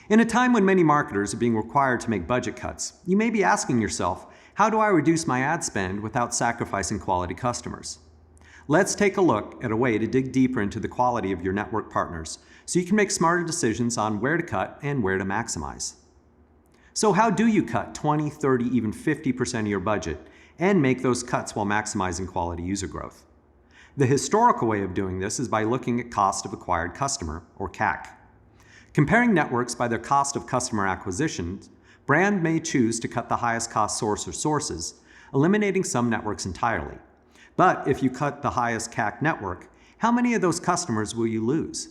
In a time when many marketers are being required to make budget cuts, you may be asking yourself, how do I reduce my ad spend without sacrificing quality customers? Let's take a look at a way to dig deeper into the quality of your network partners so you can make smarter decisions on where to cut and where to maximize. So how do you cut 20, 30, even 50% of your budget and make those cuts while maximizing quality user growth? The historical way of doing this is by looking at cost of acquired customer, or CAC. Comparing networks by their cost of customer acquisition, brand may choose to cut the highest cost source or sources, eliminating some networks entirely. But if you cut the highest CAC network, how many of those customers will you lose?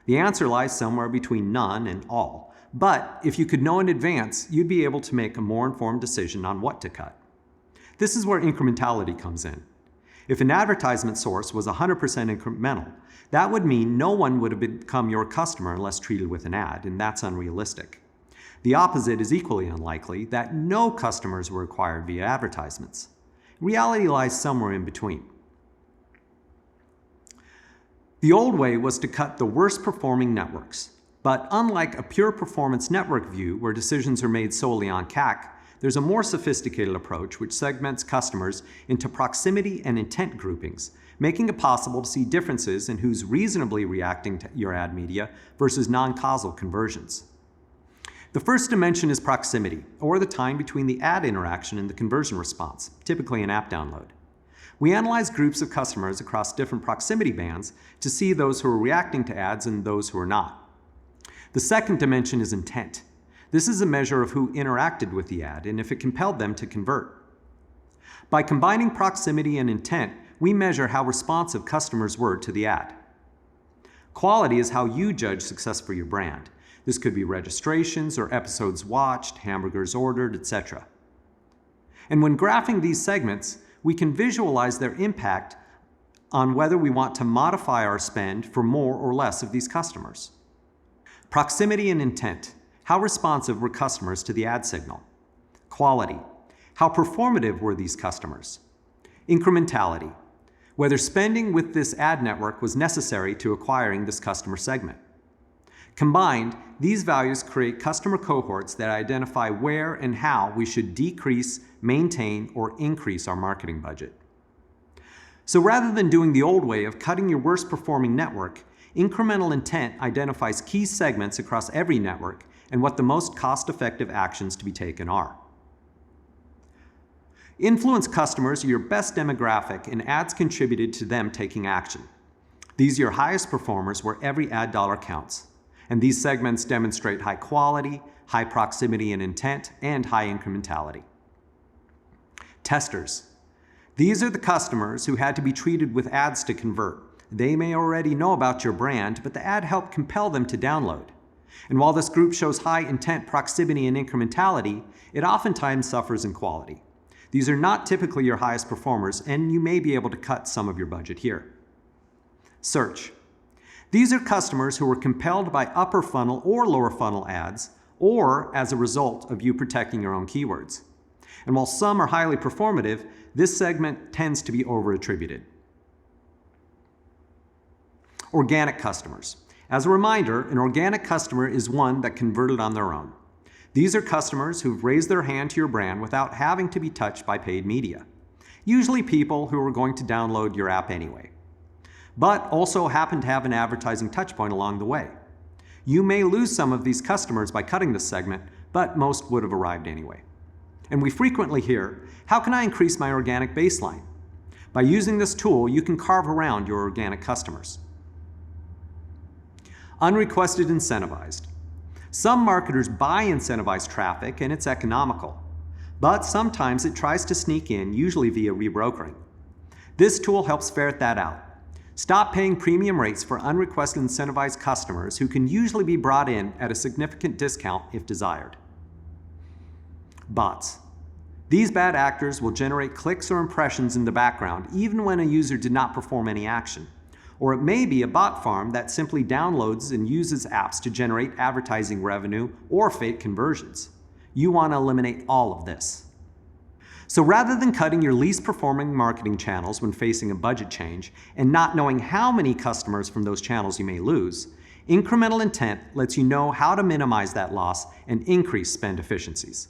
The answer lies somewhere between none and all. But if you could know in advance, you'd be able to make a more informed decision on what to cut. This is where incrementality comes in. If an advertisement source was 100% incremental, that would mean no one would have become your customer unless treated with an ad, and that's unrealistic. The opposite is equally unlikely, that no customers were acquired via advertisements. Reality lies somewhere in between. The old way was to cut the worst performing networks. But unlike a pure performance network view where decisions are made solely on CAC, there's a more sophisticated approach which segments customers into proximity and intent groupings, making it possible to see differences in who's reasonably reacting to your ad media versus non-causal conversions. The first dimension is proximity, or the time between the ad interaction and the conversion response, typically an app download. We analyze groups of customers across different proximity bands to see those who are reacting to ads and those who are not. The second dimension is intent. This is a measure of who interacted with the ad and if it compelled them to convert. By combining proximity and intent, we measure how responsive customers were to the ad. Quality is how you judge success for your brand. This could be registrations or episodes watched, hamburgers ordered, etc. And when graphing these segments, we can visualize their impact on whether we want to modify our spend for more or less of these customers. Proximity and intent. How responsive were customers to the ad signal? Quality. How performative were these customers? Incrementality. Whether spending with this ad network was necessary to acquiring this customer segment. Combined, these values create customer cohorts that identify where and how we should decrease, maintain, or increase our marketing budget. So rather than doing the old way of cutting your worst performing network, incremental intent identifies key segments across every network and what the most cost-effective actions to be taken are. Influence customers are your best demographic, and ads contributed to them taking action. These are your highest performers where every ad dollar counts. And these segments demonstrate high quality, high proximity and intent, and high incrementality. Testers. These are the customers who had to be treated with ads to convert. They may already know about your brand, but the ad helped compel them to download. And while this group shows high intent, proximity, and incrementality, it oftentimes suffers in quality. These are not typically your highest performers, and you may be able to cut some of your budget here. Search. These are customers who were compelled by upper funnel or lower funnel ads, or as a result of you protecting your own keywords. And while some are highly performative, this segment tends to be over-attributed. Organic customers. As a reminder, an organic customer is one that converted on their own. These are customers who've raised their hand to your brand without having to be touched by paid media. Usually people who are going to download your app anyway, but also happen to have an advertising touchpoint along the way. You may lose some of these customers by cutting this segment, but most would have arrived anyway. And we frequently hear, how can I increase my organic baseline? By using this tool, you can carve around your organic customers. Unrequested incentivized. Some marketers buy incentivized traffic and it's economical, but sometimes it tries to sneak in, usually via rebrokering. This tool helps ferret that out. Stop paying premium rates for unrequested incentivized customers who can usually be brought in at a significant discount if desired. Bots. These bad actors will generate clicks or impressions in the background even when a user did not perform any action. Or it may be a bot farm that simply downloads and uses apps to generate advertising revenue or fake conversions. You want to eliminate all of this. So rather than cutting your least performing marketing channels when facing a budget change and not knowing how many customers from those channels you may lose, Incremental Intent lets you know how to minimize that loss and increase spend efficiencies.